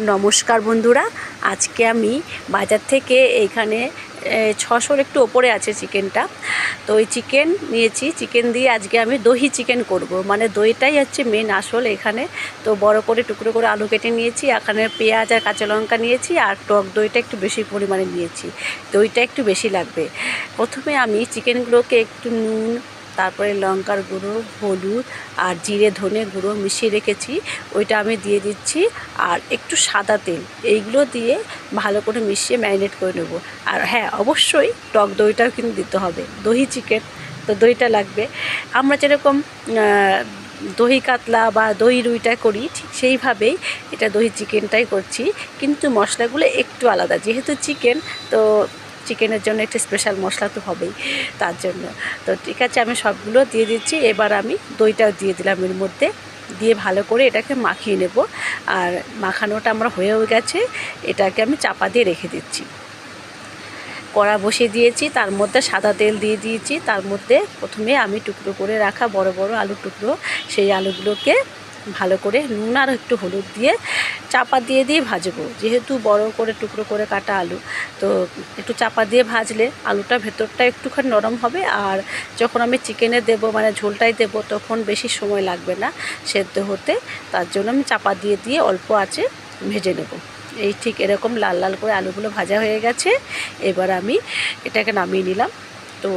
নমস্কার বন্ধুরা, আজকে আমি বাজার থেকে এইখানে 600-র একটু ওপরে আছে চিকেনটা। তো ওই চিকেন নিয়েছি, চিকেন দিয়ে আজকে আমি দহি চিকেন করব, মানে দইটাই হচ্ছে মেন আসল এখানে। তো বড় করে টুকরো করে আলু কেটে নিয়েছি, এখানে পেঁয়াজ আর কাঁচা লঙ্কা নিয়েছি, আর টক দইটা একটু বেশি পরিমাণে নিয়েছি, দইটা একটু বেশি লাগবে। প্রথমে আমি চিকেনগুলোকে একটু নুন, তারপরে লঙ্কার গুঁড়ো, হলুদ আর জিরে ধনে গুঁড়ো মিশিয়ে রেখেছি, ওইটা আমি দিয়ে দিচ্ছি। আর একটু সাদা তেল, এইগুলো দিয়ে ভালো করে মিশিয়ে ম্যারিনেট করে নেব। আর হ্যাঁ, অবশ্যই টক দইটাও কিন্তু দিতে হবে, দহি চিকেন তো দইটা লাগবে। আমরা যেরকম দহি কাতলা বা দহি রুইটা করি, ঠিক সেইভাবেই এটা দহি চিকেনটাই করছি, কিন্তু মশলাগুলো একটু আলাদা। যেহেতু চিকেন, তো চিকেনের জন্য একটা স্পেশাল মশলা তো হবেই, তার জন্য। তো ঠিক আছে, আমি সবগুলো দিয়ে দিচ্ছি। এবার আমি দইটাও দিয়ে দিলাম এর মধ্যে, দিয়ে ভালো করে এটাকে মাখিয়ে নেব। আর মাখানোটা আমার হয়েও গেছে, এটাকে আমি চাপা দিয়ে রেখে দিচ্ছি। কড়া বসিয়ে দিয়েছি, তার মধ্যে সাদা তেল দিয়ে দিয়েছি। তার মধ্যে প্রথমে আমি টুকরো করে রাখা বড় বড় আলুর টুকরো, সেই আলুগুলোকে ভালো করে নুন আর একটু হলুদ দিয়ে চাপা দিয়ে ভাজবো। যেহেতু বড় করে টুকরো করে কাটা আলু, তো একটু চাপা দিয়ে ভাজলে আলুটা ভেতরটা একটুখানি নরম হবে। আর যখন আমি চিকেনে দেবো, মানে ঝোলটাই দেবো, তখন বেশি সময় লাগবে না সেদ্ধ হতে। তার জন্য আমি চাপা দিয়ে অল্প আঁচে ভেজে নেব। এই ঠিক এরকম লাল লাল করে আলুগুলো ভাজা হয়ে গেছে। এবার আমি এটাকে নামিয়ে নিলাম। তো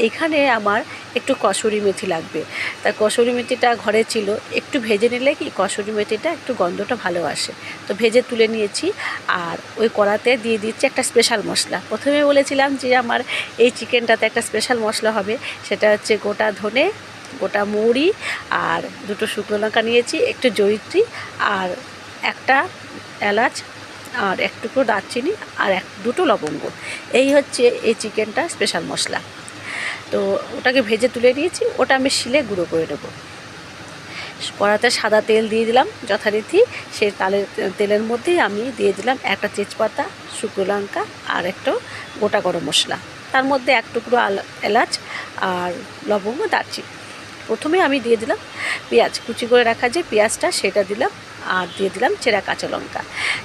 এখানে আমার একটু কসুরি মেথি লাগবে, তা কসুরি মেথিটা ঘরে ছিল, একটু ভেজে নিলে কি কসুরি মেথিটা একটু গন্ধটা ভালো আসে। তো ভেজে তুলে নিয়েছি। আর ওই কড়াতে দিয়ে দিচ্ছি একটা স্পেশাল মশলা। প্রথমে বলেছিলাম যে আমার এই চিকেনটাতে একটা স্পেশাল মশলা হবে, সেটা হচ্ছে গোটা ধনে, গোটা মৌরি আর দুটো শুকনো লঙ্কা নিয়েছি, একটু জয়িত্রী আর একটা এলাচ আর এক টুকরো দারচিনি আর দুটো লবঙ্গ। এই হচ্ছে এই চিকেনটা স্পেশাল মশলা। তো ওটাকে ভেজে তুলে নিয়েছি, ওটা আমি শিলে গুঁড়ো করে নেব। কড়াতে সাদা তেল দিয়ে দিলাম যথারীতি, সেই তেলের মধ্যেই আমি দিয়ে দিলাম একটা তেজপাতা, শুকনো লঙ্কা আর একটা গোটা গরম মশলা, তার মধ্যে এক টুকরো এলাচ আর লবঙ্গ, দারচিনি। প্রথমে আমি দিয়ে দিলাম পেঁয়াজ, কুচি করে রাখা যে পেঁয়াজটা, সেটা দিলাম। আর দিয়ে দিলাম চেরা কাঁচা লঙ্কা।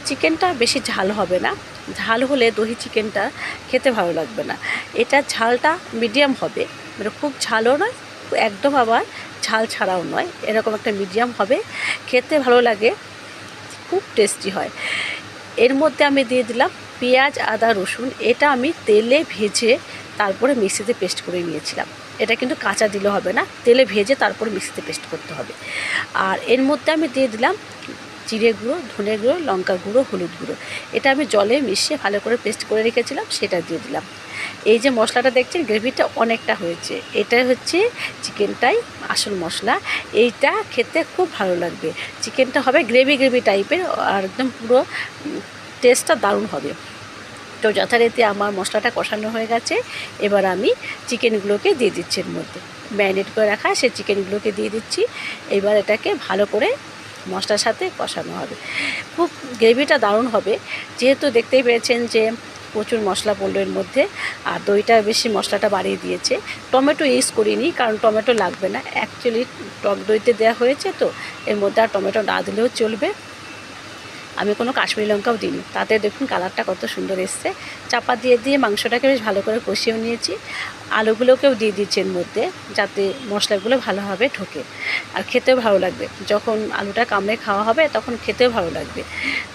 চিকেনটা বেশি ঝাল হবে না, ঝাল হলে দহি চিকেনটা খেতে ভালো লাগবে না। এটা ঝালটা মিডিয়াম হবে, মানে খুব ঝালও নয়, একদম আবার ঝাল ছাড়াও নয়, এরকম একটা মিডিয়াম হবে, খেতে ভালো লাগে, খুব টেস্টি হয়। এর মধ্যে আমি দিয়ে দিলাম পেঁয়াজ, আদা, রসুন। এটা আমি তেলে ভেজে তারপরে মিক্সিতে পেস্ট করে নিয়েছিলাম। এটা কিন্তু কাঁচা দিলে হবে না, তেলে ভেজে তারপরে মিক্সিতে পেস্ট করতে হবে। আর এর মধ্যে আমি দিয়ে দিলাম জিরে গুঁড়ো, ধনে গুঁড়ো, লঙ্কা গুঁড়ো, হলুদ গুঁড়ো। এটা আমি জলে মিশিয়ে ভালো করে পেস্ট করে রেখেছিলাম, সেটা দিয়ে দিলাম। এই যে মশলাটা দেখছেন, গ্রেভিটা অনেকটা হয়েছে, এটাই হচ্ছে চিকেনটাই আসল মশলা। এইটা খেতে খুব ভালো লাগবে। চিকেনটা হবে গ্রেভি গ্রেভি টাইপের, আর একদম পুরো টেস্টটা দারুণ হবে। তো যথারীতি আমার মশলাটা কষানো হয়ে গেছে। এবার আমি চিকেনগুলোকে দিয়ে দিচ্ছি এর মধ্যে, ম্যারিনেট করে রাখা সেই চিকেনগুলোকে দিয়ে দিচ্ছি। এবার এটাকে ভালো করে মশলার সাথে কষানো হবে, খুব গ্রেভিটা দারুণ হবে। যেহেতু দেখতেই পেয়েছেন যে প্রচুর মশলা পড়লো এর মধ্যে, আর দইটা বেশি মশলাটা বাড়িয়ে দিয়েছে। টমেটো ইউজ করিনি, কারণ টমেটো লাগবে না, অ্যাকচুয়ালি টক দইতে দেওয়া হয়েছে, তো এর মধ্যে আর টমেটো না দিলেও চলবে। আমি কোনো কাশ্মীরি লঙ্কাও দিইনি, তাতে দেখুন কালারটা কত সুন্দর এসছে। চাপা দিয়ে মাংসটাকে বেশ ভালো করে কষিয়ে নিয়েছি। আলুগুলোকেও দিয়ে দিচ্ছি এর মধ্যে, যাতে মশলাগুলো ভালোভাবে ঢোকে আর খেতেও ভালো লাগবে। যখন আলুটা কামড়ে খাওয়া হবে তখন খেতেও ভালো লাগবে।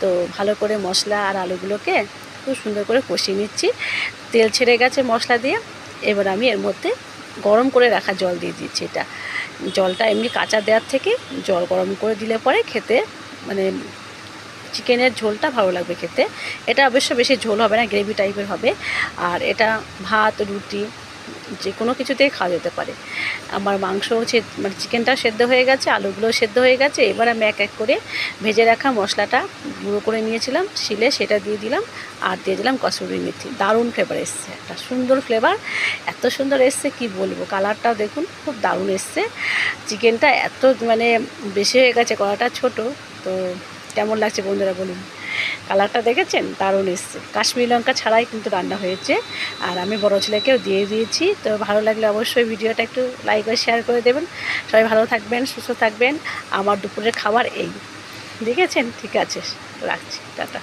তো ভালো করে মশলা আর আলুগুলোকে খুব সুন্দর করে কষিয়ে নিচ্ছি। তেল ছেড়ে গেছে মশলা দিয়ে। এবার আমি এর মধ্যে গরম করে রাখা জল দিয়ে দিচ্ছি। এটা জলটা এমনি কাঁচা দেওয়ার থেকে জল গরম করে দিলে পরে খেতে, মানে চিকেনের ঝোলটা ভালো লাগবে খেতে। এটা অবশ্য বেশি ঝোল হবে না, গ্রেভি টাইপের হবে। আর এটা ভাত, রুটি, যে কোনো কিছুতেই খাওয়া যেতে পারে। আমার মাংস মানে চিকেনটা সেদ্ধ হয়ে গেছে, আলুগুলো সেদ্ধ হয়ে গেছে। এবার আমি এক এক করে ভেজে রাখা মশলাটা গুঁড়ো করে নিয়েছিলাম শিলে, সেটা দিয়ে দিলাম। আর দিয়ে দিলাম কসুরি মেথি। দারুণ ফ্লেভার এসছে, একটা সুন্দর ফ্লেভার, এত সুন্দর এসছে কি বলবো। কালারটাও দেখুন খুব দারুণ এসছে। চিকেনটা এত মানে বেশি হয়ে গেছে, কড়াটা ছোট। তো কেমন লাগছে বন্ধুরা বলুন, কালারটা দেখেছেন, দারুণ এসছে। কাশ্মীরি লঙ্কা ছাড়াই কিন্তু রান্না হয়েছে। আর আমি বড় ছেলেকেও দিয়ে দিয়েছি। তো ভালো লাগলে অবশ্যই ভিডিওটা একটু লাইক আর শেয়ার করে দেবেন। সবাই ভালো থাকবেন, সুস্থ থাকবেন। আমার দুপুরের খাবার এই, দেখেছেন, ঠিক আছে। রাখছি, টাটা।